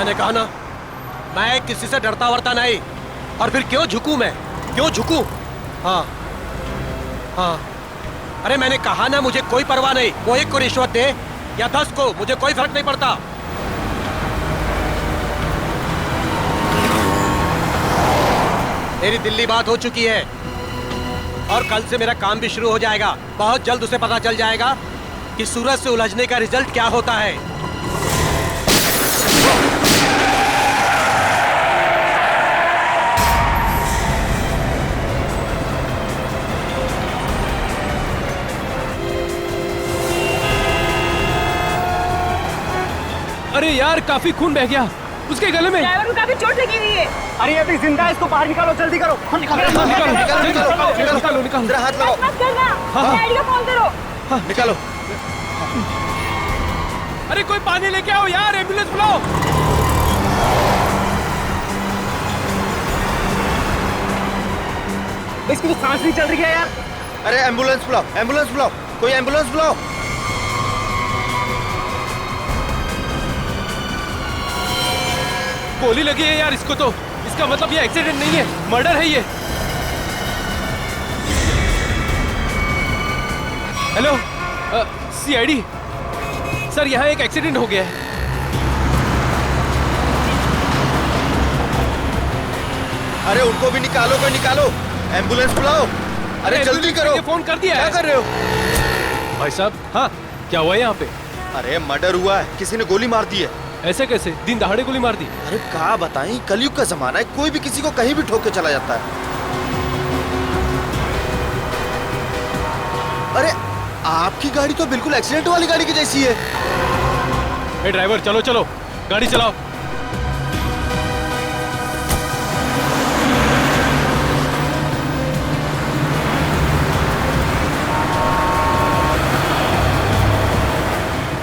मैंने कहा ना, मैं किसी से डरता वरता नहीं। और फिर क्यों झुकूं मैं, क्यों झुकूं? हाँ हाँ, अरे मैंने कहा ना, मुझे कोई परवाह नहीं। वो 1 को रिश्वत दे या 10 को, मुझे कोई फर्क नहीं पड़ता। मेरी दिल्ली बात हो चुकी है और कल से मेरा काम भी शुरू हो जाएगा। बहुत जल्द उसे पता चल जाएगा कि सूरज से उलझने का रिजल्ट क्या होता है। अरे यार, काफी खून बह गया उसके गले में। ड्राइवर को काफी चोट लगी हुई है। अरे अभी जिंदा है, इसको बाहर निकालो, जल्दी करो। निकालो। जरा हाथ लगाओ। मत करना, डैडी को फोन करो। निकालो। अरे कोई पानी लेके आओ यार, एम्बुलेंस बुलाओ। इसकी तो सांस नहीं चल रही है यार। अरे एम्बुलेंस बुलाओ, एम्बुलेंस बुलाओ, कोई एम्बुलेंस बुलाओ। गोली लगी है यार इसको तो। इसका मतलब ये एक्सीडेंट नहीं है, मर्डर है ये। हेलो, सीआईडी सर, यहाँ एक एक्सीडेंट हो गया है। अरे उनको भी निकालो, कोई निकालो, एम्बुलेंस बुलाओ। अरे जल्दी करो। फोन कर दिया क्या कर रहे हो भाई साहब? हाँ, क्या हुआ यहाँ पे? अरे मर्डर हुआ है, किसी ने गोली मार दी है। ऐसे कैसे? दिन दहाड़े गोली मार दी? अरे क्या बताएं, कलयुग का जमाना है, कोई भी किसी को कहीं भी ठोक के चला जाता है। अरे आपकी गाड़ी तो बिल्कुल एक्सीडेंट वाली गाड़ी की जैसी है। ए ड्राइवर, चलो चलो, गाड़ी चलाओ।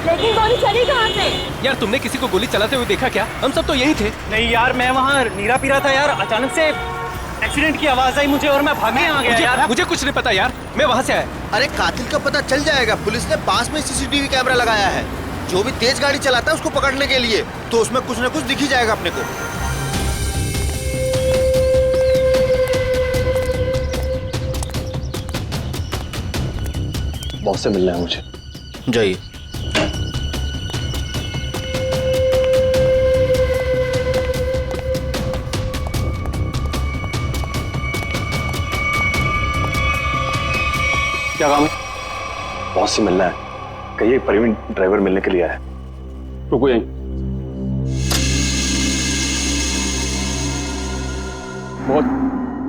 लेकिन गोली चली कहाँ से? यार तुमने किसी को गोली चलाते हुए देखा क्या? हम सब तो यही थे। नहीं यार, मैं वहाँ नीरा पीरा था यार, अचानक से एक्सीडेंट की आवाज आई मुझे और मैं भागे आ गया यार। मुझे कुछ नहीं पता यार, मैं वहाँ से आया। अरे कातिल का पता चल जाएगा, पुलिस ने पास में सीसीटीवी कैमरा लगाया है। जो भी तेज गाड़ी चलाता है उसको पकड़ने के लिए, तो उसमें कुछ न कुछ दिख ही जाएगा अपने को। बॉस से मिलना है मुझे। जाइए। क्या काम है? बॉस से मिलना है, कहिए प्रवीण ड्राइवर मिलने के लिए आया है। रुको यहीं। बहुत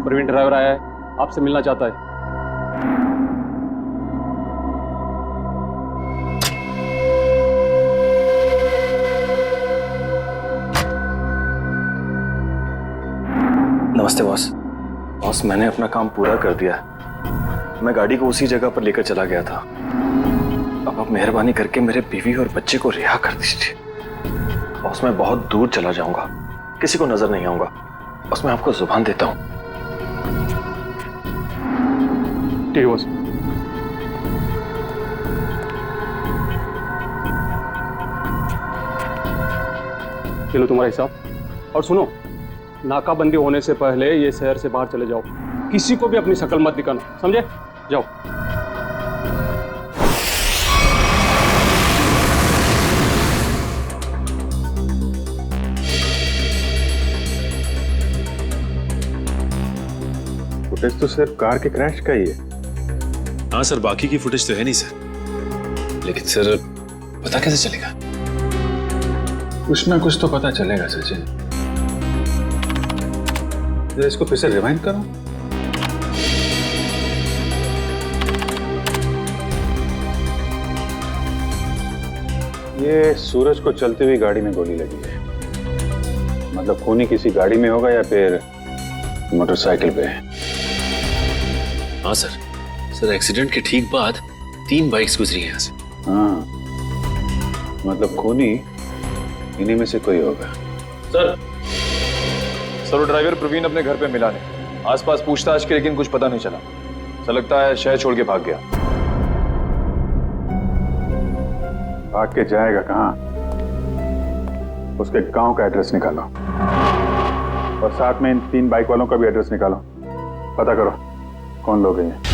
प्रवीण ड्राइवर आया है, आपसे मिलना चाहता है। नमस्ते बॉस। बॉस, मैंने अपना काम पूरा कर दिया। मैं गाड़ी को उसी जगह पर लेकर चला गया था। अब आप मेहरबानी करके मेरे बीवी और बच्चे को रिहा कर दीजिए। बॉस, मैं बहुत दूर चला जाऊंगा, किसी को नजर नहीं आऊंगा। बस मैं आपको जुबान देता हूं। ठीक है बॉस। चलो तुम्हारा हिसाब। और सुनो, नाकाबंदी होने से पहले ये शहर से बाहर चले जाओ। किसी को भी अपनी शक्ल मत दिखाना, समझे? जाओ। फुटेज तो सिर्फ कार के क्रैश का ही है। हाँ सर, बाकी की फुटेज तो है नहीं सर। लेकिन सर, पता कैसे चलेगा? कुछ ना कुछ तो पता चलेगा सचिन। जरा इसको फिर से रिवाइंड करो। ये सूरज को चलती हुई गाड़ी में गोली लगी है। मतलब खूनी किसी गाड़ी में होगा या फिर मोटरसाइकिल पे। हाँ सर। सर, एक्सीडेंट के ठीक बाद 3 बाइक्स गुजरी हैं यहाँ से। हाँ, मतलब खूनी इन्हीं में से कोई होगा। सर, वो ड्राइवर प्रवीण अपने घर पे मिला नहीं। आसपास पूछताछ की, लेकिन कुछ पता नहीं चला। ऐसा लगता है शहर छोड़ के भाग गया। भाग के जाएगा कहाँ? उसके गांव का एड्रेस निकालो और साथ में इन 3 बाइक वालों का भी एड्रेस निकालो। पता करो कौन लोग हैं ये।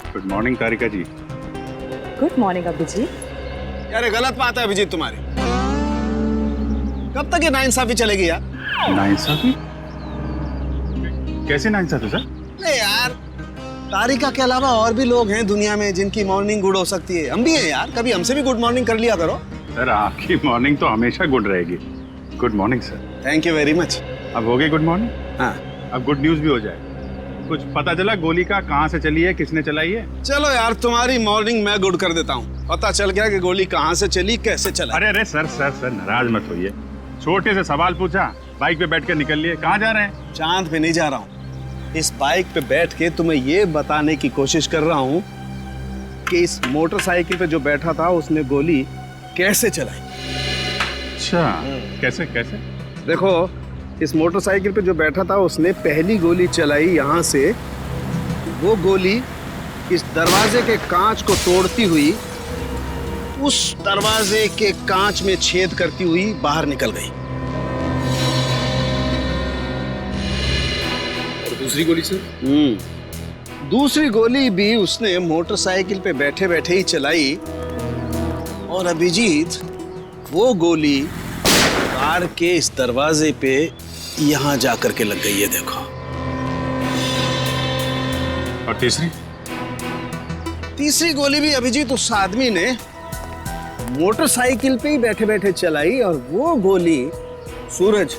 Good morning Tarika ji. Good morning Abhijeet. यार ये गलत बात है अभिजीत तुम्हारी। कब तक ये नाइंसाफी चलेगी यार? नाइंसाफी? कैसे नाइंसाफी सर? नहीं यार, तारिका के अलावा और भी लोग हैं दुनिया में जिनकी मॉर्निंग गुड हो सकती है। हम भी हैं यार, कभी हमसे भी गुड मॉर्निंग कर लिया करो। सर आपकी मॉर्निंग तो हमेशा गुड रहेगी। Good morning sir. Thank you very much. अब हो गई गुड मॉर्निंग? हाँ, अब गुड न्यूज भी हो जाए। कुछ पता चला गोली का कहाँ से चली है, किसने चलाई है? चलो यार तुम्हारी मॉर्निंग मैं गुड कर देता हूँ। पता चल गया कि गोली कहाँ से चली, कैसे चला। अरे अरे सर सर सर नाराज मत होइए। छोटे से सवाल पूछा, बाइक पे बैठ कर निकल लिए। कहाँ जा रहे हैं? चांद पे नहीं जा रहा हूँ। इस बाइक पे बैठ के तुम्हें ये बताने की कोशिश कर रहा हूँ कि इस मोटरसाइकिल पे जो बैठा था उसने गोली कैसे चलाई। अच्छा, कैसे कैसे? देखो, इस मोटरसाइकिल पे जो बैठा था उसने पहली गोली चलाई यहाँ से। वो गोली इस दरवाजे के कांच को तोड़ती हुई उस दरवाजे के कांच में छेद करती हुई बाहर निकल गई। और दूसरी गोली सर? दूसरी गोली भी उसने मोटरसाइकिल पे बैठे बैठे ही चलाई। और अभिजीत, वो गोली कार के इस दरवाजे पे यहां जाकर के लग गई है, देखो। और तीसरी? तीसरी गोली भी अभिजीत उस आदमी ने मोटरसाइकिल पे ही बैठे बैठे चलाई। और वो गोली सूरज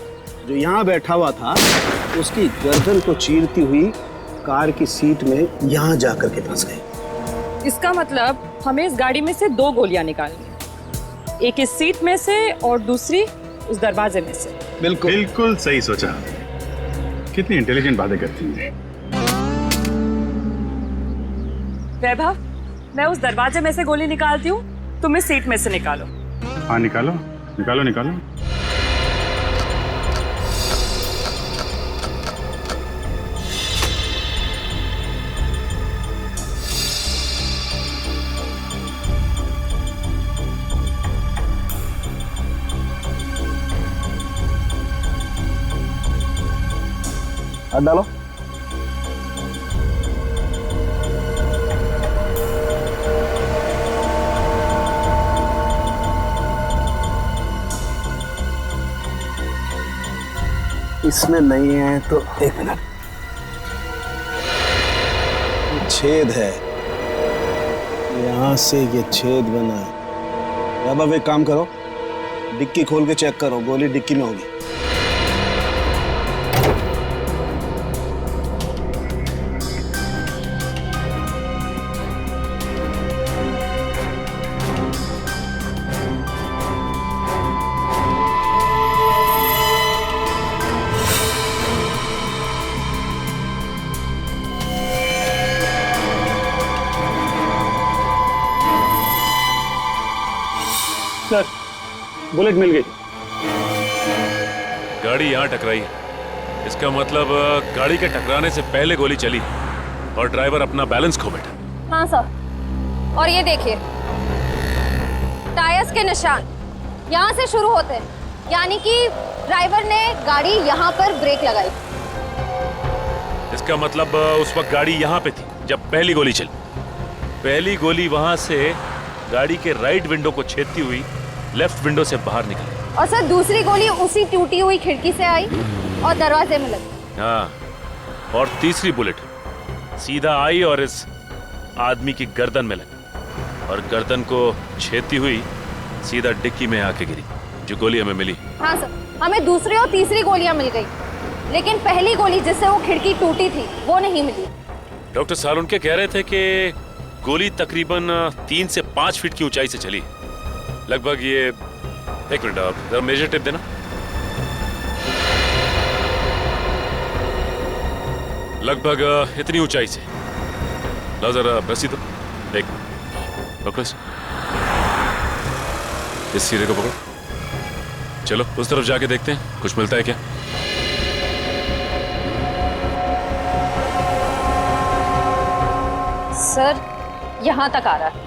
जो यहाँ बैठा हुआ था उसकी गर्दन को चीरती हुई कार की सीट में यहाँ जाकर के फंस गई। इसका मतलब हमें इस गाड़ी में से 2 गोलियां निकालनी है, एक इस सीट में से और दूसरी उस दरवाजे में से। बिल्कुल बिल्कुल सही सोचा। कितनी इंटेलिजेंट बातें करती हैं। वैभव, मैं उस दरवाजे में से गोली निकालती हूँ, तुम इस सीट में से निकालो। हाँ निकालो निकालो निकालो। हाथ डालो। इसमें नहीं है तो 1 मिनट। छेद है, यहां से ये छेद बना है। अब एक काम करो, डिक्की खोल के चेक करो, गोली डिक्की में होगी। सर बुलेट मिल गई। गाड़ी यहाँ टकराई है, इसका मतलब गाड़ी के टकराने से पहले गोली चली और ड्राइवर अपना बैलेंस खो बैठा। हाँ सर, और ये देखिए टायर्स के निशान यहाँ से शुरू होते हैं, यानी कि ड्राइवर ने गाड़ी यहाँ पर ब्रेक लगाई। इसका मतलब उस वक्त गाड़ी यहाँ पे थी जब पहली गोली चली। पहली गोली वहां से गाड़ी के राइट विंडो को छेदती हुई लेफ्ट विंडो से बाहर निकली। और सर दूसरी गोली उसी टूटी हुई खिड़की से आई और दरवाजे में लगी। हाँ, और तीसरी बुलेट सीधा आई और इस आदमी की गर्दन में लगी और गर्दन को छेदती हुई सीधा डिक्की में आके गिरी, जो गोली हमें मिली। हाँ सर, हमें दूसरी और तीसरी गोलियां मिल गई, लेकिन पहली गोली जिससे वो खिड़की टूटी थी वो नहीं मिली। डॉक्टर सालुनके कह रहे थे कि गोली तकरीबन 3 से 5 फीट की ऊंचाई से चली, लगभग ये 1 मिनट आप जरा मेजर टेप देना। लगभग इतनी ऊंचाई से। ला जरा रस्सी तो देख, पकड़ो इस सिरे को पकड़ो। चलो उस तरफ जाके देखते हैं कुछ मिलता है क्या। सर यहाँ तक आ रहा है।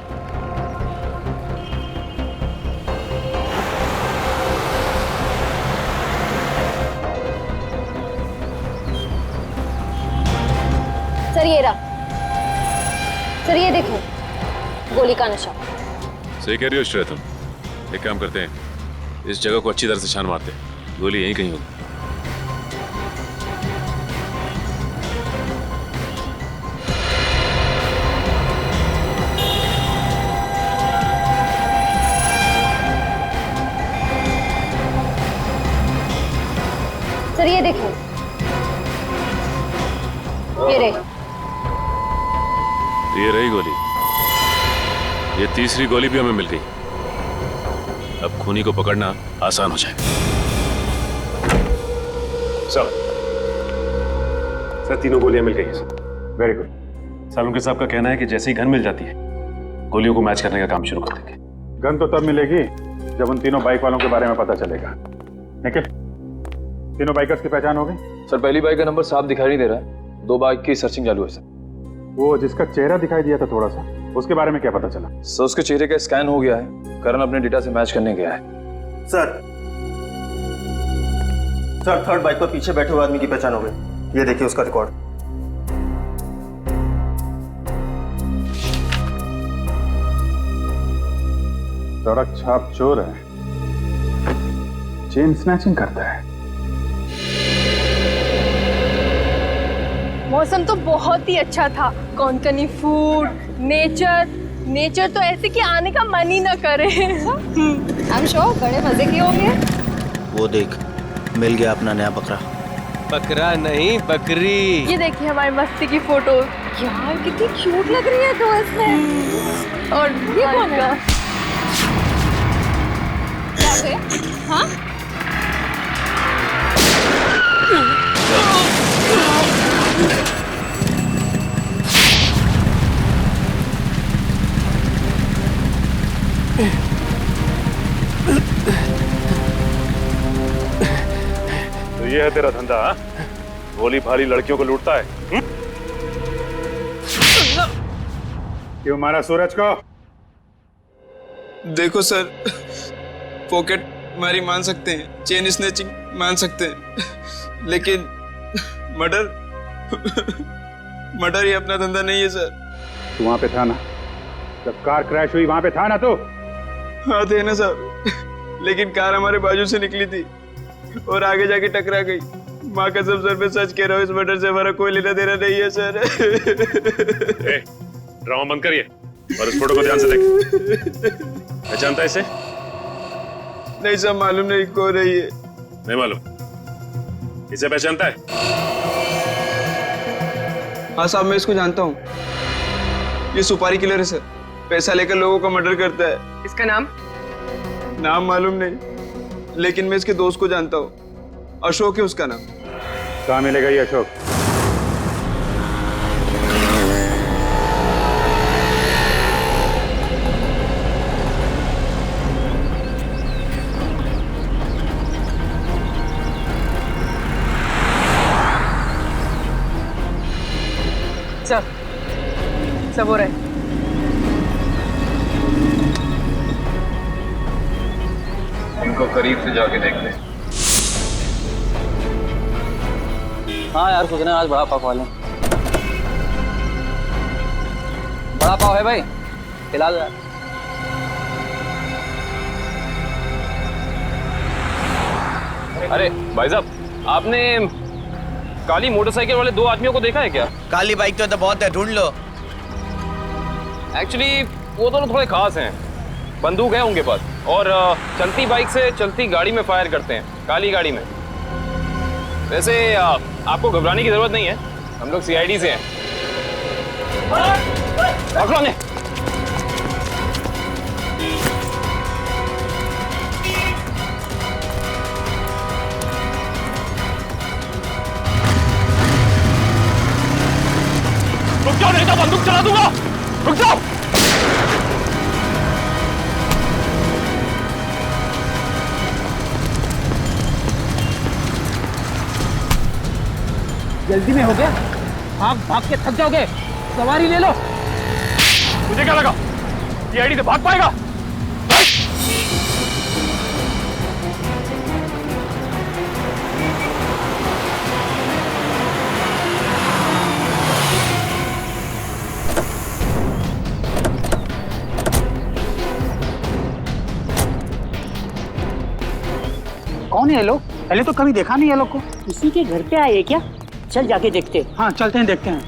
सर ये रहा। सर ये देखो, गोली का निशान। सही कह रही हो श्रेया तुम। एक काम करते हैं, इस जगह को अच्छी तरह से छान मारते हैं, गोली यहीं कहीं होगी। सर ये देखो, ये रही। ये रही गोली। ये तीसरी गोली भी हमें मिल गई। अब खूनी को पकड़ना आसान हो जाएगा। सर तीनों गोलियां मिल गई हैं सर। Very good. सालुंके साहब का कहना है कि जैसे ही गन मिल जाती है गोलियों को मैच करने का काम शुरू कर देंगे। गन तो तब मिलेगी जब उन तीनों बाइक वालों के बारे में पता चलेगा। निखिल, तीनों बाइकर्स की पहचान हो गई? सर पहली बाइक का नंबर साफ दिखाई नहीं दे रहा है। 2 बाइक की सर्चिंग चालू है सर। वो जिसका चेहरा दिखाई दिया था थोड़ा सा, उसके बारे में क्या पता चला? सर उसके चेहरे का स्कैन हो गया है। करण अपने डेटा से मैच करने गया है। सर थर्ड बाइक पर पीछे बैठे हुए आदमी की पहचान हो गई। ये देखिए उसका रिकॉर्ड। सड़क छाप चोर है, चेन स्नैचिंग करता है। मौसम तो बहुत ही अच्छा था। कोंकणी फूड, नेचर तो ऐसे कि आने का मन ही ना करे। I'm sure बड़े मजे की होंगे। वो देख, मिल गया अपना नया बकरा। बकरा नहीं, बकरी। ये देखिए हमारी मस्ती की फोटो। यार कितनी क्यूट लग रही है तो इसमें। और ये कौन है? हाँ? तो ये है तेरा धंधा? भोली भाली लड़कियों को लूटता है? क्यों मारा सूरज को? देखो सर, पॉकेट मारी मान सकते हैं, चेन स्नैचिंग मान सकते हैं, लेकिन मर्डर ही अपना धंधा नहीं है सर। तू वहां पे था ना जब कार क्रैश हुई? वहां पे था ना तू? हाँ थे ना साहब, लेकिन कार हमारे बाजू से निकली थी और आगे जाके टकरा गई। माँ कसम सर, मैं सच कह रहा हूँ, इस मर्डर से हमारा कोई लेना देना नहीं है सर। ड्रामा बंद करिए और इस फोटो को ध्यान से देख। पहचानता है इसे? नहीं सर, मालूम नहीं कौन है ये। नहीं मालूम? इसे पहचानता है? हाँ साहब, मैं इसको जानता हूँ। ये सुपारी किलर है सर, पैसा लेकर लोगों का मर्डर करता है। इसका नाम? नाम मालूम नहीं, लेकिन मैं इसके दोस्त को जानता हूँ। अशोक है उसका नाम। कहाँ मिलेगा ये अशोक? सब हो रहा है। इनको करीब से जाके देख ले। हाँ यार, सोच रहे हैं आज बड़ा पाव खा लें। बड़ा पाव है भाई, खिला दो यार। अरे भाई साहब, आपने काली मोटरसाइकिल वाले 2 आदमियों को देखा है क्या? काली बाइक तो बहुत है, ढूंढ लो। एक्चुअली वो दोनों थोड़े खास हैं। बंदूक है उनके पास और चलती बाइक से चलती गाड़ी में फायर करते हैं, काली गाड़ी में। वैसे आपको घबराने की जरूरत नहीं है, हम लोग सीआईडी से हैं। पकड़ो ने। नहीं तो बंदूक चला दूंगा। रुक जाओ। जल्दी में हो गया, भाग भाग के थक जाओगे, सवारी ले लो। मुझे क्या लगा सीआईडी से भाग पाएगा? कौन है ये लोग? पहले तो कभी देखा नहीं है लोग को। किसी के घर पे आए क्या? चल जाके देखते। हाँ चलते हैं, देखते हैं।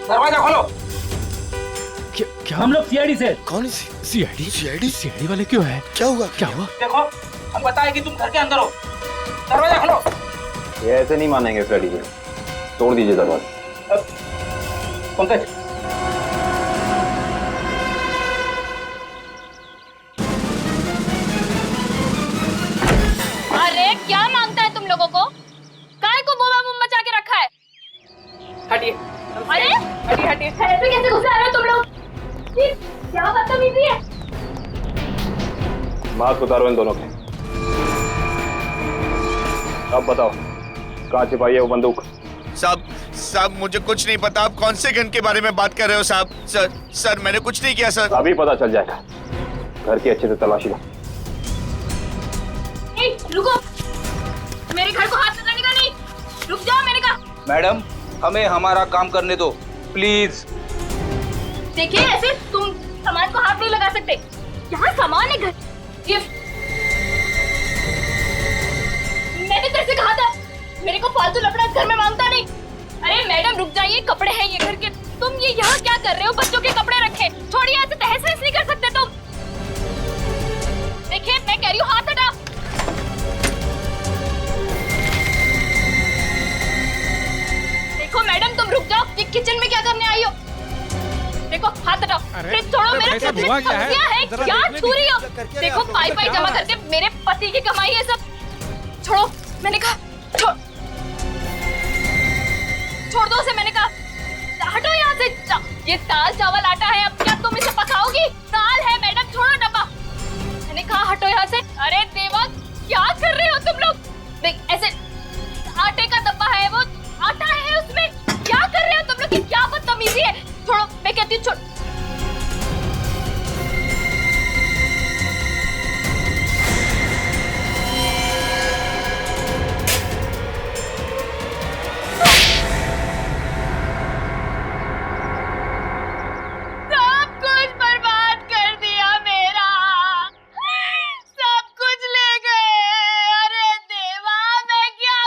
दरवाजा खोलो। क्या हम लोग सीआईडी से? कौन सीआईडी? सीआईडी वाले क्यों है? क्या हुआ? क्या हुआ? देखो, हम बताए कि तुम घर के अंदर हो। दरवाजा खोलो। ये ऐसे नहीं मानेंगे फ्रेडी जी, तोड़ दीजिए दरवाजा। पंकज, अरे क्या मांगता है तुम लोगों को? काय को बोबा मुंह मचा के रखा है? हटिए। अरे हटिए हटिए। ऐसे कैसे घुस आ रहे हो तुम लोग? ये क्या बदतमीजी है? मास्क उतारो इन दोनों के। अब बताओ कहाँ छिपाई है वो बंदूक? साहब मुझे कुछ नहीं पता। आप कौन से गन के बारे में बात कर रहे हो साहब? सर मैंने कुछ नहीं किया सर। अभी पता चल जाएगा। घर की अच्छे से तलाशी लो। रुको, मेरे घर को हाथ लगाने का नहीं। रुक जाओ, मैंने कहा। मैडम हमें हमारा काम करने दो प्लीज। देखिए ऐसे तुम सामान को हाथ नहीं लगा सकते। यहाँ सामान है घर। ये मैंने तेरे से कहा था मेरे को फालतू लफड़ा घर में मांगता नहीं। अरे मैडम रुक जाइए, कपड़े हैं ये घर के। तुम ये यहाँ क्या कर रहे हो? बच्चों के कपड़े रखे। छोड़िए, ऐसे तहस नहस नहीं कर सकते तुम। देखिए मैं कह रही हूँ हाथ हटा। देखो मैडम तुम रुक जाओ। ये किचन में क्या करने आई हो? देखो हाथ हटाओ। फ्रिज छोड़ो। मेरा किचन सब्जियां है, क्या छू रही हो? देखो पाई पाई जमा करके मेरे पति की कमाई है सब। छोड़ो, मैंने कहा छोड़ दो उसे। मैंने कहा हटो यहाँ से। ये दाल चावल आटा है, अब क्या तुम इसे पकाओगी? दाल है मैडम, छोड़ो डब्बा। मैंने कहा हटो यहाँ से। अरे देवा क्या कर रहे हो तुम लोग? देख ऐसे आटे का डब्बा है, वो आटा है उसमें। क्या कर रहे हो तुम लोग? क्या बदतमीजी है? छोड़ो, मैं कहती हूँ छोड़। सब कुछ बर्बाद कर दिया मेरा। सब कुछ ले गए। अरे देवा मैं क्या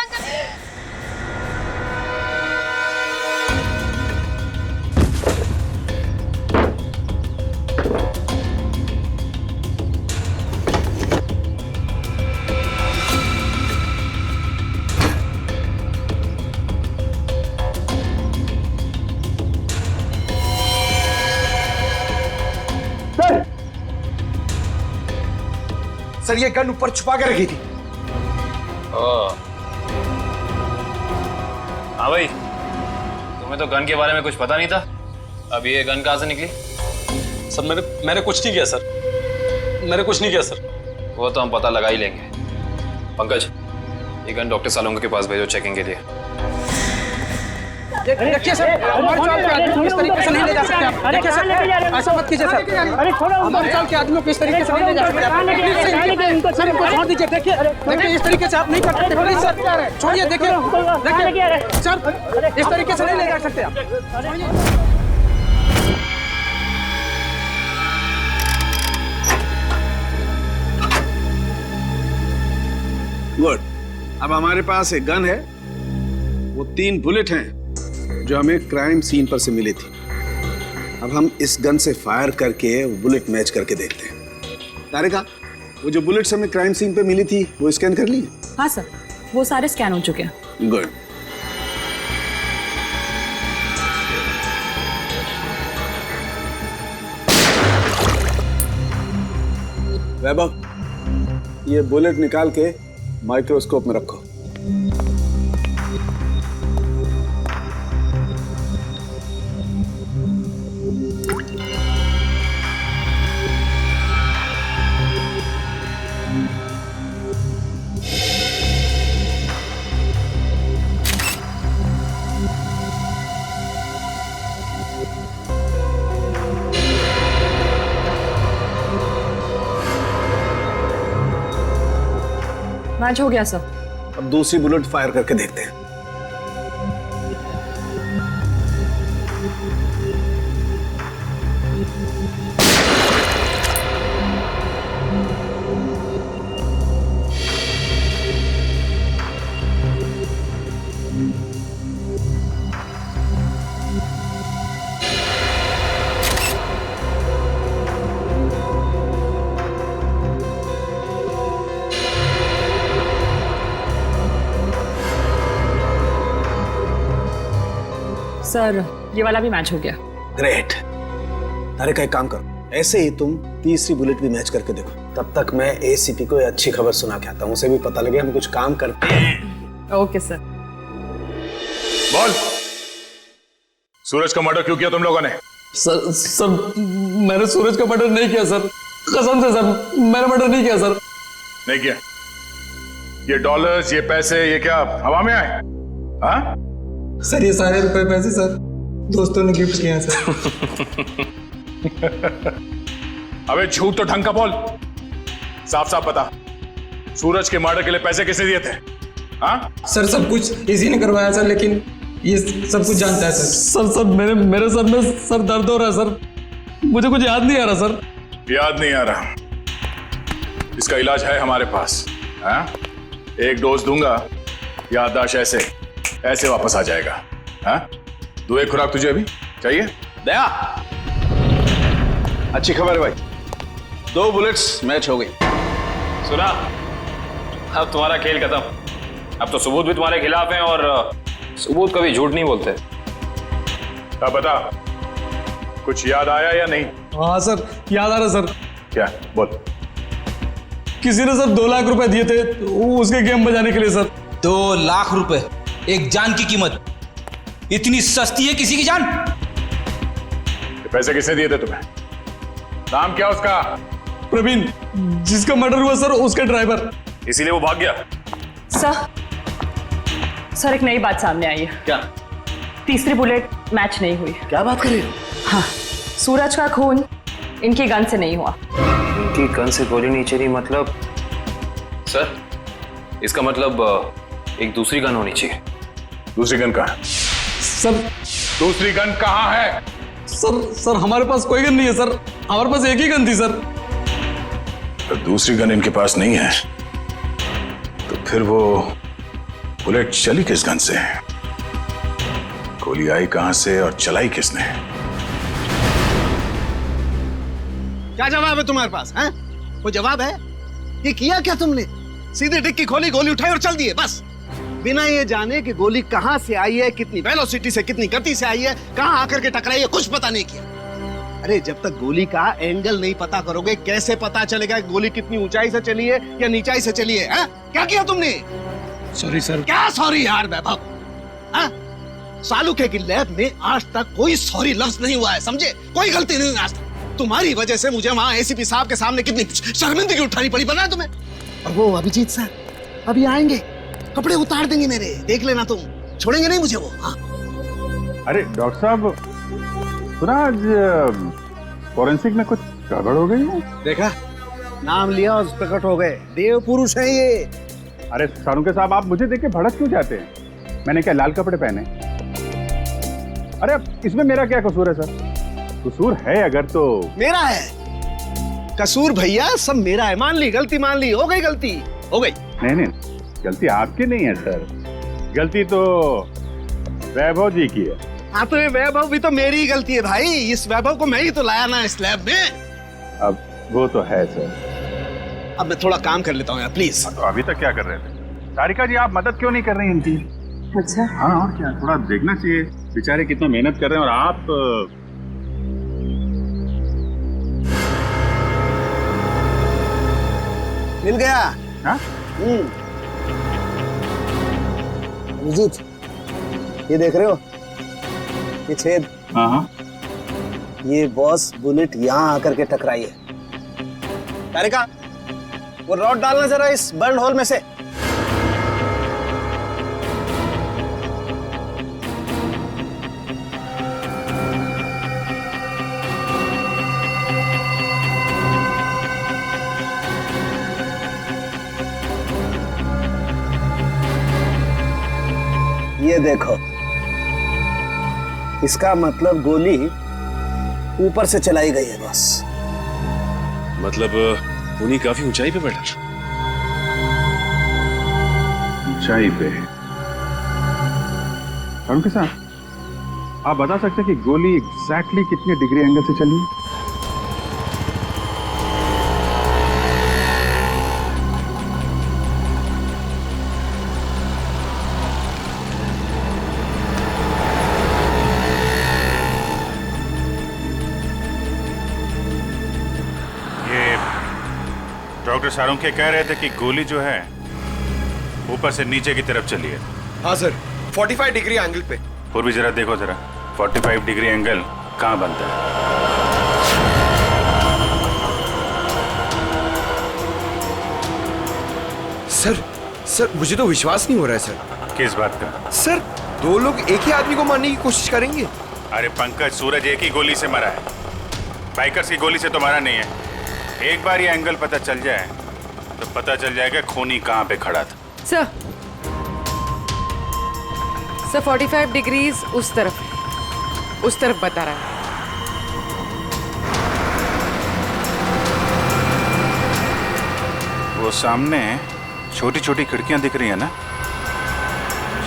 सर ये गन ऊपर छुपा के रखी थी। हाँ भाई, तुम्हें तो गन के बारे में कुछ पता नहीं था। अब ये गन कहाँ से निकली? सर मैंने कुछ नहीं किया सर। मैंने कुछ नहीं किया सर। वो तो हम पता लगा ही लेंगे। पंकज, ये गन डॉक्टर सालोंगा के पास भेजो चेकिंग के लिए। देखिए सर, हमारे चाल के आदमी को इस तरीके से नहीं ले जा सकते आप। देखिए सर, ऐसा मत कीजिए सर। हमारे चाल के आदमियों को इस तरीके से नहीं ले जा सकते आप। प्लीज सर, इनको छोड़ दीजिए। देखिए इस तरीके से आप नहीं कर सकते। प्लीज सर छोड़िए। देखिए सर, इस तरीके से नहीं ले जा सकते आप। गुड। अब हमारे पास एक गन है, वो 3 बुलेट हैं जो हमें क्राइम सीन पर से मिली थी। अब हम इस गन से फायर करके बुलेट मैच करके देखते हैं। तारिका, वो जो बुलेट्स हमें क्राइम सीन पे मिली थी वो स्कैन कर ली? हाँ सर, वो सारे स्कैन हो चुके हैं। गुड। वैभव, ये बुलेट निकाल के माइक्रोस्कोप में रखो। मैच हो गया सर। अब दूसरी बुलेट फायर करके देखते हैं। सर ये वाला भी मैच हो गया। ग्रेट। अरे का एक काम करो, ऐसे ही तुम तीसरी बुलेट भी मैच करके देखो। तब तक मैं एसीपी को अच्छी खबर सुना के आता हूँ, उसे भी पता लगे हम कुछ काम करते हैं। Okay sir. बोल, सूरज का मर्डर क्यों किया तुम लोगों ने? सर मैंने सूरज का मर्डर नहीं किया सर, कसम से सर, मैंने मर्डर नहीं किया सर। नहीं किया? ये डॉलर्स, ये पैसे, ये क्या हवा में आए? हाँ सर ये सारे रुपए पैसे सर दोस्तों ने गिफ्ट किए हैं सर। अबे झूठ तो ढंग का बोल, साफ साफ बता, सूरज के मर्डर के लिए पैसे किसने दिए थे? हाँ सर सब कुछ इसी ने करवाया सर, लेकिन ये सब कुछ जानता है सर। सर मेरे सर में सर दर्द हो रहा है सर, मुझे कुछ याद नहीं आ रहा सर। याद नहीं आ रहा? इसका इलाज है हमारे पास। हाँ? एक डोज दूंगा, याददाश्त ऐसे वापस आ जाएगा। हाँ? दो एक खुराक तुझे अभी चाहिए? दया, अच्छी खबर है भाई, 2 बुलेट्स मैच हो गई। सुना, अब तुम्हारा खेल खत्म। अब तो सबूत भी तुम्हारे खिलाफ हैं और सबूत कभी झूठ नहीं बोलते। अब बता, कुछ याद आया या नहीं? हाँ सर याद आ रहा सर। क्या? बोल। किसी ने सर 2 लाख रुपए दिए थे उसके गेम बजाने के लिए सर। 2 लाख रुपए, एक जान की कीमत। इतनी सस्ती है किसी की जान? ये पैसे किसने दिए थे तुम्हें? नाम क्या उसका? प्रवीण, जिसका मर्डर हुआ सर उसका ड्राइवर। इसीलिए वो भाग गया? सर एक नई बात सामने आई है। क्या? तीसरी बुलेट मैच नहीं हुई। क्या बात कर रही हो? हाँ, सूरज का खून इनकी गन से नहीं हुआ। इनकी गन से गोली नहीं चली मतलब? सर इसका मतलब एक दूसरी गन होनी चाहिए। दूसरी गन कहाँ है? सर दूसरी गन कहाँ है? सर हमारे पास कोई गन नहीं है सर, हमारे पास एक ही गन थी सर। तो दूसरी गन इनके पास नहीं है तो फिर वो बुलेट चली किस गन से? गोली आई कहां से और चलाई किसने? क्या जवाब है तुम्हारे पास? हैं? कोई जवाब है? ये किया क्या तुमने? सीधे डिक्की खोली, गोली उठाई और चल दिए बस, बिना ये जाने कि गोली कहां से आई है, कितनी वेलोसिटी से, कितनी गति से आई है, कहां आकर के टकराई है, कुछ पता नहीं किया। अरे जब तक गोली का एंगल नहीं पता करोगे कैसे पता चलेगा गोली कितनी ऊंचाई से चली है या नीचाई से चली है? क्या किया तुमने? Sorry sir. क्या सॉरी यार वैभव? सालुके की लैब में आज तक कोई सॉरी लफ्ज नहीं हुआ है, समझे? कोई गलती नहीं आज तक। तुम्हारी वजह से मुझे वहां एसीपी साहब के सामने कितनी शर्मिंदगी उठानी पड़ी, पता है तुम्हें? और वो अभिजीत सर अभी आएंगे, कपड़े उतार देंगे मेरे, देख लेना तुम, छोड़ेंगे नहीं मुझे वो। हाँ। अरे डॉक्टर साहब, सुना आज फॉरेंसिक में कुछ गड़बड़ हो गई है? देखा, नाम लिया और प्रकट हो गए, देव पुरुष है ये। अरे सालुके साहब, आप मुझे देख के भड़क क्यों जाते हैं? मैंने क्या लाल कपड़े पहने? अरे इसमें मेरा क्या कसूर है सर? कसूर है अगर तो मेरा है। कसूर भैया सब मेरा है, मान ली, गलती मान ली, हो गई गलती, हो गई। नहीं, गलती आपकी नहीं है सर, गलती तो वैभव जी की है। हाँ तो ये वैभव भी तो मेरी ही गलती है भाई, इस वैभव को मैं ही तो लाया ना इस लैब में। अब वो तो है सर। अब मैं थोड़ा काम कर लेता हूँ यार, प्लीज। तो अभी तक क्या कर रहे थे? सारिका जी, आप मदद क्यों नहीं कर रही इनकी? अच्छा हाँ, और क्या, थोड़ा देखना चाहिए, बेचारे कितना मेहनत कर रहे हैं और आप मिल गया। हाँ? अभिजीत, ये देख रहे हो, ये छेद। हाँ। ये बॉस बुलेट यहाँ आकर के टकराई है। तारिका, वो रॉड डालना जरा इस बर्न होल में से। ये देखो, इसका मतलब गोली ऊपर से चलाई गई है बॉस। मतलब खूनी काफी ऊंचाई पे बैठा। ऊंचाई पे? शाहरुख के साथ आप बता सकते हैं कि गोली एग्जैक्टली कितने डिग्री एंगल से चली? डॉक्टर सारुंखे कह रहे थे कि गोली जो है ऊपर से नीचे की तरफ चली है। हाँ सर, 45 डिग्री एंगल पे। और भी जरा देखो जरा, 45 डिग्री एंगल कहाँ बनता है? सर मुझे तो विश्वास नहीं हो रहा है सर। किस बात का? सर, दो लोग एक ही आदमी को मारने की कोशिश करेंगे। अरे पंकज, सूरज एक ही गोली से मरा है, बाइकर्स की गोली से तो मरा नहीं है। एक बार ये एंगल पता चल जाए तो पता चल जाएगा खूनी कहाँ पे खड़ा था। सर 45 डिग्रीज उस तरफ है, उस तरफ बता रहा है। वो सामने छोटी छोटी खिड़कियां दिख रही है ना,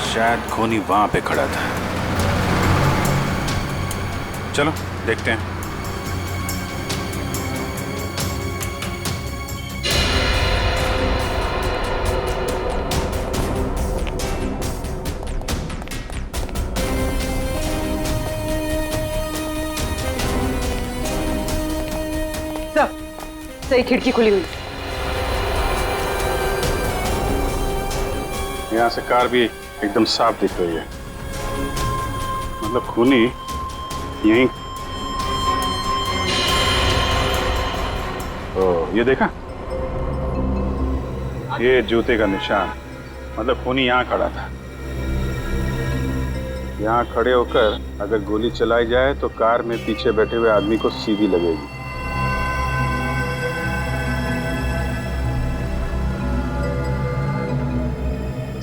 शायद खूनी वहां पे खड़ा था। चलो देखते हैं। सही खिड़की खुली हुई। यहाँ से कार भी एकदम साफ दिख रही है, मतलब खूनी यहीं। तो ये देखा, ये जूते का निशान, मतलब खूनी यहाँ खड़ा था। यहाँ खड़े होकर अगर गोली चलाई जाए तो कार में पीछे बैठे हुए आदमी को सीधी लगेगी।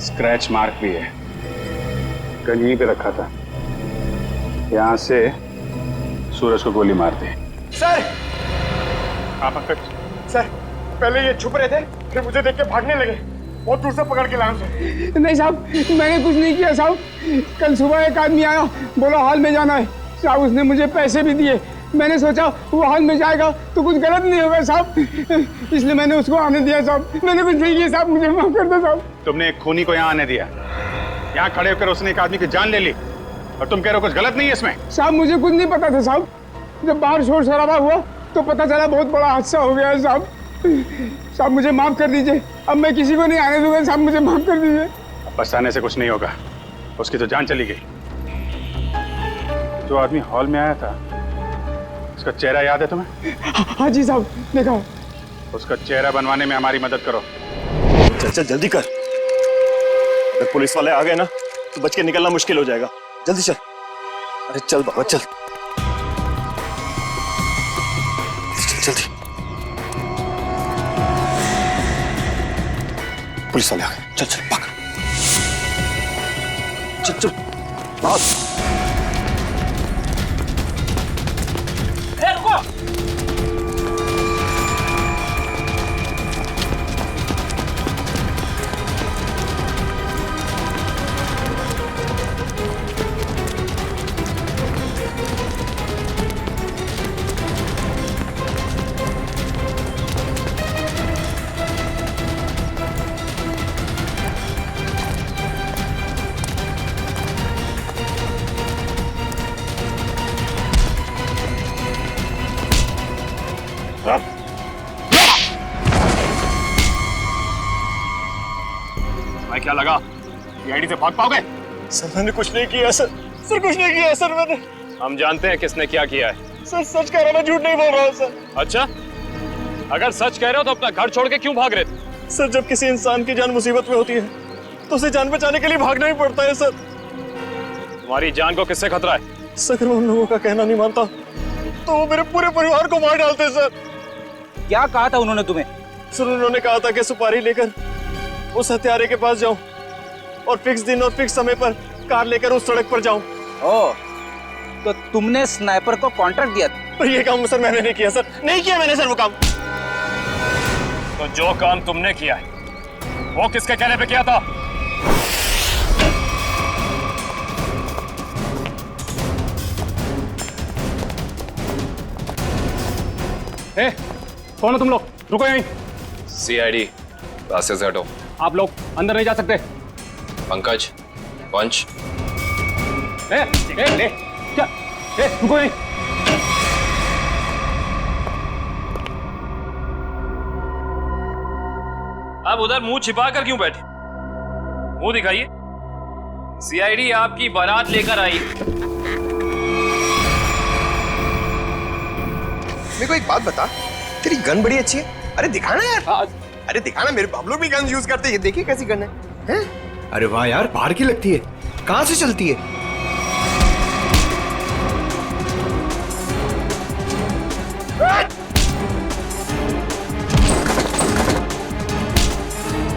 स्क्रैच मार्क भी है, गन यहीं पे रखा था। यहाँ से सूरज को गोली मार दी। सर! हाँ पंकज। सर, पहले ये छुप रहे थे, फिर मुझे देख के भागने लगे। बहुत दूर से पकड़ के लाया उसे। नहीं साहब, मैंने कुछ नहीं किया साहब। कल सुबह एक आदमी आया, बोला हॉल में जाना है साहब। उसने मुझे पैसे भी दिए। मैंने सोचा वो हॉल में जाएगा तो कुछ गलत नहीं होगा साहब, इसलिए मैंने उसको आने दिया साहब। मैंने कुछ नहीं किया साहब, मुझे माफ कर दो साहब। तुमने एक खूनी को यहाँ आने दिया, यहाँ खड़े होकर उसने एक आदमी की जान ले ली, और तुम कह रहे हो कुछ गलत नहीं है इसमें? साहब मुझे कुछ नहीं पता था साहब। जब बाहर शोर शराबा हुआ तो पता चला बहुत बड़ा हादसा हो गया है साहब। साहब मुझे माफ कर दीजिए, अब मैं किसी को नहीं आने दूंगा साहब, मुझे माफ कर दीजिए। पछताने से कुछ नहीं होगा, उसकी तो जान चली गई। जो आदमी हॉल में आया था, उसका चेहरा याद है तुम्हें? हाँ जी साहब, देखा। उसका चेहरा बनवाने में हमारी मदद करो। चल चल जल्दी कर, अगर पुलिस वाले आ गए ना तो बच के निकलना मुश्किल हो जाएगा। जल्दी चल। अरे चल बाबा चल, जल्दी। पुलिस वाले आ गए, चल चल भाग। चल चल भाग। मैं क्या लगा सीआईडी से भाग पाओगे? सर मैंने कुछ नहीं किया सर, सर कुछ नहीं किया सर मैंने। हम जानते हैं किसने क्या किया है। सर सच कह रहा, मैं झूठ नहीं बोल रहा हूँ सर। अच्छा, अगर सच कह रहे हो तो अपना घर छोड़ के क्यों भाग रहे थे? सर जब किसी इंसान की जान मुसीबत में होती है तो उसे जान बचाने के लिए भागना ही पड़ता है सर। तुम्हारी जान को किससे खतरा है? सर अगर मैं उन लोगों का कहना नहीं मानता तो वो मेरे पूरे परिवार को मार डालते सर। क्या कहा था उन्होंने तुम्हें? सर उन्होंने कहा था कि सुपारी लेकर उस हत्यारे के पास जाऊं और फिक्स दिन और फिक्स समय पर कार लेकर उस सड़क पर जाऊं। ओह, तो तुमने स्नाइपर को कॉन्ट्रैक्ट दिया था? पर ये काम सर मैंने नहीं किया सर, नहीं किया मैंने सर वो काम। तो जो काम तुमने किया है वो किसके कहने पे किया था? ए, कौन हो तुम लोग? रुको यहीं। सीआईडी, रास्ते से हटो। आप लोग अंदर नहीं जा सकते। पंकज, पंच। ए, क्या? रुको यहीं। आप उधर मुंह छिपा कर क्यों बैठे? मुंह दिखाइए। सीआईडी आपकी बारात लेकर आई। मेरे को एक बात बता, तेरी गन बड़ी अच्छी है। अरे दिखाना यार। अरे दिखाना, मेरे हम लोग भी गन यूज करते हैं। ये देखिए कैसी गन है? अरे वाह यार, बाहर की लगती है। कहां से चलती है?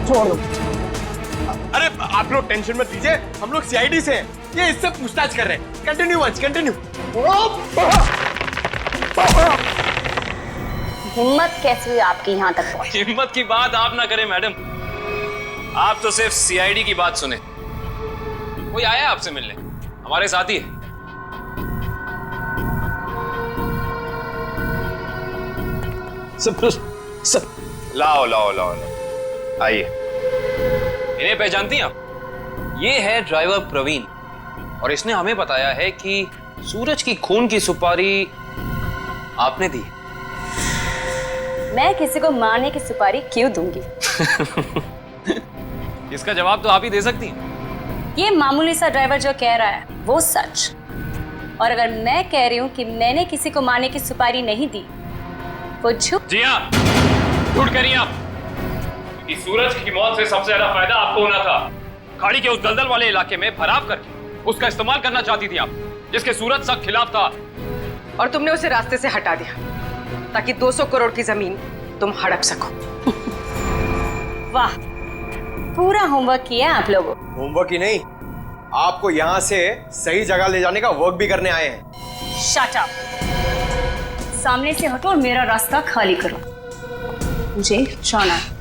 छोड़ दो। अरे आप लोग टेंशन मत लीजिए, हम लोग सीआईडी से हैं। ये इससे पूछताछ कर रहे हैं। कंटिन्यू वंश, कंटिन्यू। हिम्मत कैसे हुई आपकी यहाँ तक पहुंची? हिम्मत की बात आप ना करें मैडम, आप तो सिर्फ सीआईडी की बात सुने। कोई आया आपसे मिलने? हमारे साथी है। सब लाओ लाओ लाओ लाओ, आइए। इन्हें पहचानती हैं आप? ये है ड्राइवर प्रवीण और इसने हमें बताया है कि सूरज की खून की सुपारी आपने दी। मैं किसी को मारने की सुपारी क्यों दूंगी? इसका जवाब तो आप ही दे सकती हैं। ये मामूली सा ड्राइवर जो कह रहा है वो सच, और अगर मैं कह रही हूँ कि मैंने किसी को मारने की सुपारी नहीं दी वो झूठ। जी हाँ, झूठ कह रही हैं आप। कि सूरज की मौत से सबसे ज्यादा फायदा आपको होना था। खाड़ी के उस दलदल वाले इलाके में भराव करके उसका इस्तेमाल करना चाहती थी आप, जिसके सूरज सख्त खिलाफ था। और तुमने उसे रास्ते से हटा दिया ताकि 200 करोड़ की जमीन तुम हड़प सको। वाह, पूरा होमवर्क किया आप लोगों। होमवर्क ही नहीं, आपको यहाँ से सही जगह ले जाने का वर्क भी करने आए हैं। शट अप, सामने से हटो और मेरा रास्ता खाली करो, मुझे जाना है।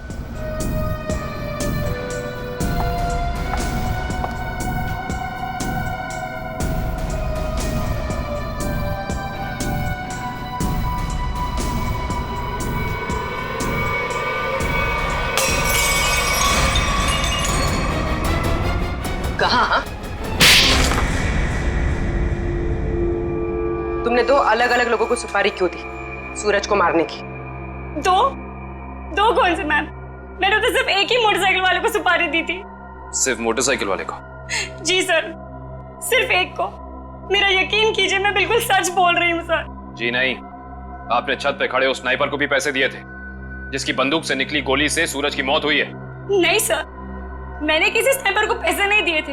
कहाँ? तुमने 2 अलग-अलग लोगों को सुपारी क्यों दी सूरज को मारने की? दो कौन से मैम? मैंने तो सिर्फ एक ही मोटरसाइकिल वाले को सुपारी दी थी। सिर्फ मोटरसाइकिल वाले को? जी सर, सिर्फ एक को। मेरा यकीन कीजिए, मैं बिल्कुल सच बोल रही हूँ सर। जी नहीं, आपने छत पे खड़े उस स्नाइपर को भी पैसे दिए थे जिसकी बंदूक से निकली गोली से सूरज की मौत हुई है। नहीं सर, मैंने किसी स्नाइपर को पैसे नहीं दिए थे।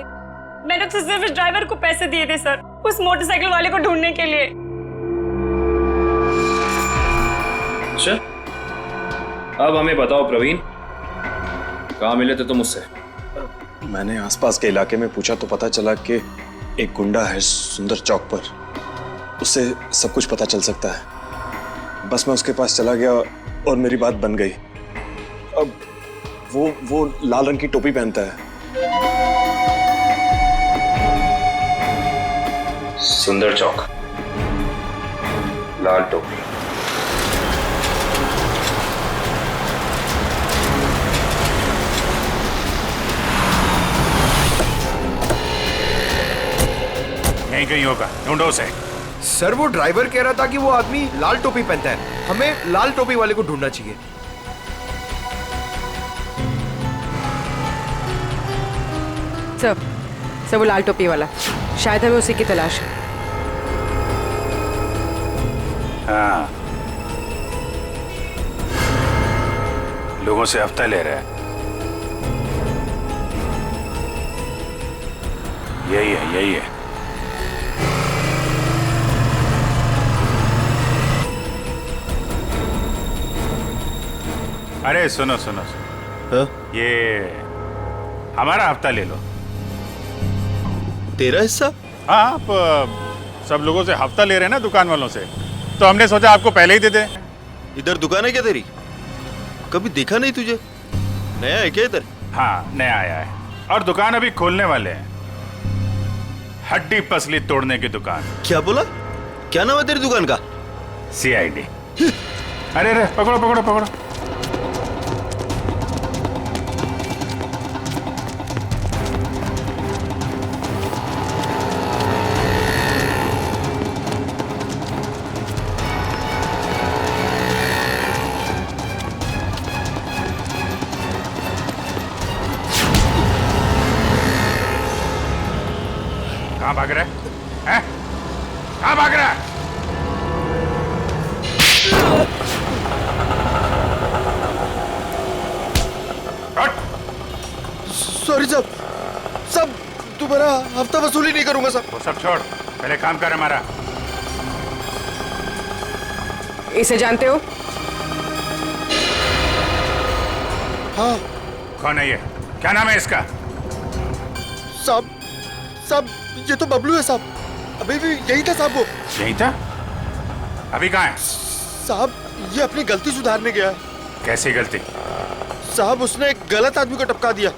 मैंने तो सिर्फ इस ड्राइवर को पैसे दिए थे सर, उस मोटरसाइकिल वाले को ढूंढने के लिए। अच्छा, अब हमें बताओ प्रवीण, कहाँ मिले थे तुम उससे? मैंने आसपास के इलाके में पूछा तो पता चला कि एक गुंडा है सुंदर चौक पर, उससे सब कुछ पता चल सकता है। बस मैं उसके पास चला गया और मेरी बात बन गई। अब वो लाल रंग की टोपी पहनता है। सुंदर चौक, लाल टोपी। यहीं कहीं होगा, ढूंढो उसे। सर वो ड्राइवर कह रहा था कि वो आदमी लाल टोपी पहनता है, हमें लाल टोपी वाले को ढूंढना चाहिए। सर वो लाल टोपी वाला, शायद हमें उसी की तलाश है। हाँ, लोगों से हफ्ता ले रहा है। यही है, यही है। अरे सुनो सुनो सुनो, ये हमारा हफ्ता ले लो। तेरा हिस्सा? हाँ, आप सब लोगों से हफ्ता ले रहे हैं ना, दुकान वालों से, तो हमने सोचा आपको पहले ही दे दें। इधर दुकान है क्या तेरी? कभी देखा नहीं तुझे। नया है क्या इधर? हाँ, नया आया है और दुकान अभी खोलने वाले हैं। हड्डी पसली तोड़ने की दुकान। क्या बोला? क्या नाम है तेरी दुकान का? CID। अरे अरे, पकड़ो पकड़ो पकड़ो। कहाँ भाग रहा है? हैं? कहाँ भाग रहा है? सॉरी साहब, सब दोबारा हफ्ता वसूली नहीं करूंगा साहब। वो सब छोड़, पहले काम कर हमारा। इसे जानते हो? हाँ। कौन है ये? क्या नाम है इसका? साहब साहब, ये तो बबलू है साहब। अभी भी यही था साहब। वो यही था? अभी कहाँ है? साहब, ये अपनी गलती सुधारने गया है। कैसी गलती? साहब, उसने एक गलत आदमी को टपका दिया।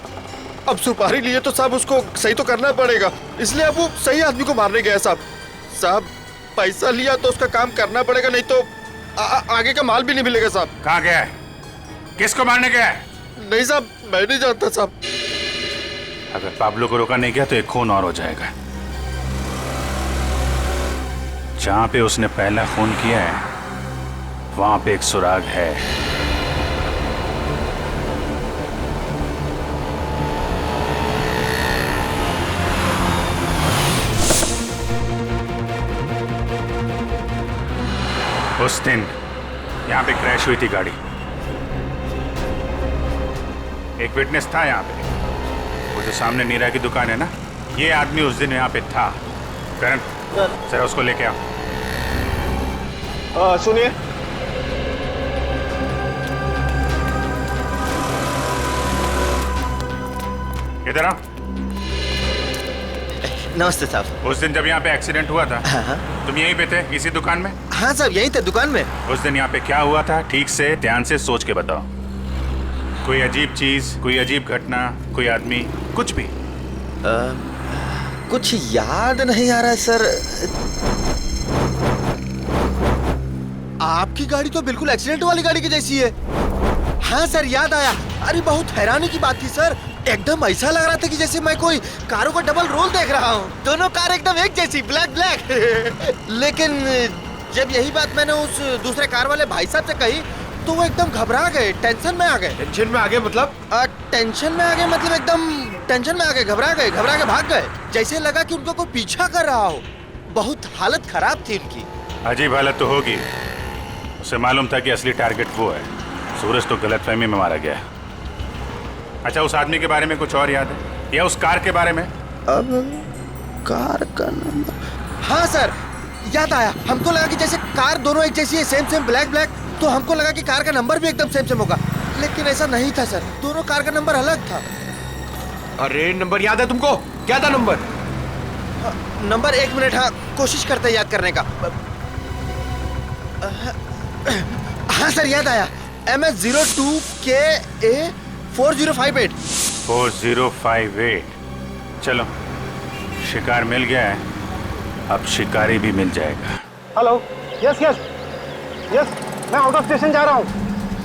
अब सुपारी लिए तो साहब उसको सही तो करना पड़ेगा, इसलिए अब वो सही आदमी को मारने गया है साहब। साहब, पैसा लिया तो उसका काम करना पड़ेगा, नहीं तो आगे का माल भी नहीं मिलेगा साहब। कहाँ गया है? किसको मारने गया है? नहीं साहब, मैं नहीं जानता साहब। अगर पाब्लो को रोका नहीं गया तो एक खून और हो जाएगा। जहां पे उसने पहला खून किया है वहां पे एक सुराग है। उस दिन यहां पे क्रैश हुई थी गाड़ी। एक विटनेस था यहां पे, वो जो सामने नीरा की दुकान है ना, ये आदमी उस दिन यहाँ पे था। करण, जरा उसको लेके आओ। सुनिए, इधर आओ। नमस्ते साहब। उस दिन जब यहाँ पे एक्सीडेंट हुआ था, हाँ। तुम यहीं पे थे, इसी दुकान में? हाँ साहब, यहीं थे दुकान में। उस दिन यहाँ पे क्या हुआ था, ठीक से ध्यान से सोच के बताओ। कोई अजीब चीज, कोई अजीब घटना, कोई आदमी, कुछ भी? कुछ याद नहीं आ रहा है सर। आपकी गाड़ी तो बिल्कुल एक्सीडेंट वाली गाड़ी की जैसी है। हाँ सर, याद आया। अरे बहुत हैरानी की बात थी सर, एकदम ऐसा लग रहा था कि जैसे मैं कोई कारों का डबल रोल देख रहा हूँ। दोनों कार एकदम एक जैसी, ब्लैक ब्लैक। लेकिन जब यही बात मैंने उस दूसरे कार वाले भाई साहब से कही तो वो एकदम घबरा गए, टेंशन में आ गए। टेंशन में आ गए मतलब? टेंशन में आ गए मतलब एकदम टेंशन में आ गए, घबरा के भाग गए। जैसे लगा कि उनको कोई पीछा कर रहा हो। बहुत हालत खराब थी उनकी। अजीब हालत तो होगी। उसे मालूम था कि असली टारगेट वो है। सूरज तो गलतफहमी में मारा गया। अच्छा, उस आदमी के बारे में कुछ और याद है, या उस कार के बारे में? अब कार का नंबर, हाँ सर याद आया। हमको लगा कि जैसे कार दोनों एक जैसी है, सेम ब्लैक ब्लैक, तो हमको लगा कि कार का नंबर भी एकदम सेम होगा, लेकिन ऐसा नहीं था सर। दोनों कार का नंबर अलग था। अरे नंबर याद है तुमको? क्या था नंबर? नंबर 1 मिनट, हाँ कोशिश करते हैं याद करने का। हाँ सर याद आया, MS02KA 4058। 4058। चलो, शिकार मिल गया है, अब शिकारी भी मिल जाएगा। हेलो, यस, मैं आउट ऑफ स्टेशन जा रहा हूँ।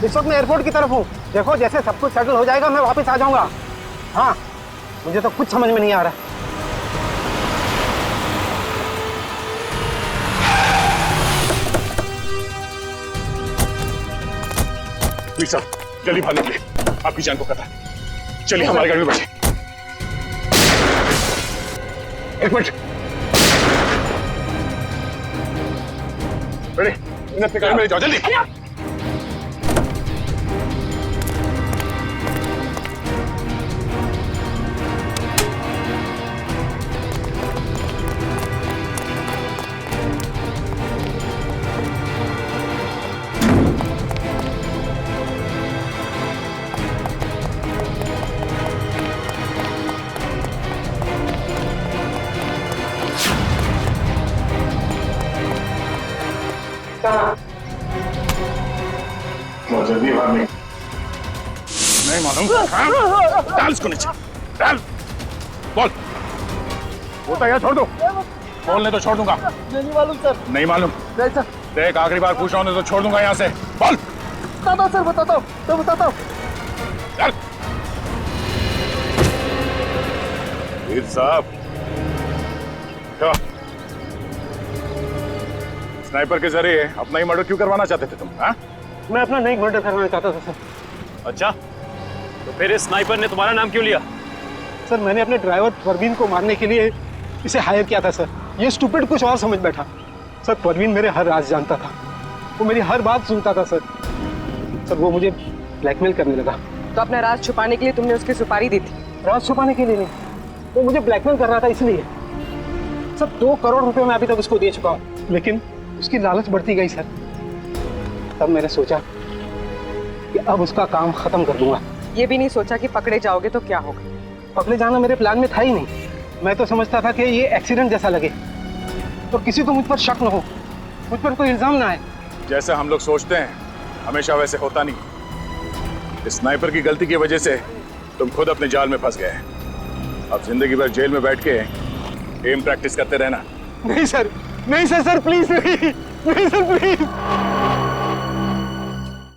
इस वक्त मैं एयरपोर्ट की तरफ हूँ। देखो, जैसे सब कुछ सेटल हो जाएगा मैं वापस आ जाऊंगा। हाँ, मुझे तो कुछ समझ में नहीं आ रहा। प्लीज साहब, जल्दी भागने के लिए, आपकी जान को खतरा है। चलिए हमारी गाड़ी में बैठे। एक मिनट। रेडी, इन्हें अपनी गाड़ी में ले जाओ जल्दी। जल्दी बाहर नहीं मालूम। डाल इसको नीचे, डाल। बोल, बोलता यार छोड़ दो। बोलने तो छोड़ दूंगा। नहीं मालूम सर। नहीं मालूम? नहीं सर। देख आखिरी बार पूछ रहा हूँ तो छोड़ दूंगा यहाँ से। बोल। बताता हूँ सर, बताता हूँ, तो बताता हूँ। चल। वीर साहब, स्नाइपर के जरिए अपना ही मर्डर क्यों करवाना चाहते थे तुम? हाँ? मैं अपना नहीं मर्डर करवाना चाहता था सर। अच्छा, तो फिर इस स्नाइपर ने तुम्हारा नाम क्यों लिया? सर मैंने अपने ड्राइवर परवीन को मारने के लिए इसे हायर किया था सर। ये स्टूपिड कुछ और समझ बैठा। सर परवीन मेरे हर राज जानता था, वो मेरी हर बात सुनता था सर। सर वो मुझे ब्लैकमेल करने लगा। तो अपना राज छुपाने के लिए तुमने उसकी सुपारी दी थी? राज छुपाने के लिए नहीं, वो मुझे ब्लैकमेल कर रहा था इसलिए। सर 2 करोड़ रुपए मैं अभी तक उसको दे चुका हूँ, लेकिन उसकी लालच बढ़ती गई सर। तब मैंने सोचा कि अब उसका काम खत्म कर दूंगा। ये भी नहीं सोचा कि पकड़े जाओगे तो क्या होगा? पकड़े जाना मेरे प्लान में था ही नहीं। मैं तो समझता था कि ये एक्सीडेंट जैसा लगे तो किसी को मुझ पर शक न हो, मुझ पर कोई इल्जाम ना आए। जैसा हम लोग सोचते हैं हमेशा वैसे होता नहीं। स्नाइपर की गलती की वजह से तुम खुद अपने जाल में फंस गए। अब जिंदगी भर जेल में बैठ के एम प्रैक्टिस करते रहना। नहीं सर, नहीं सर, सर प्लीज नहीं, नहीं सर प्लीज।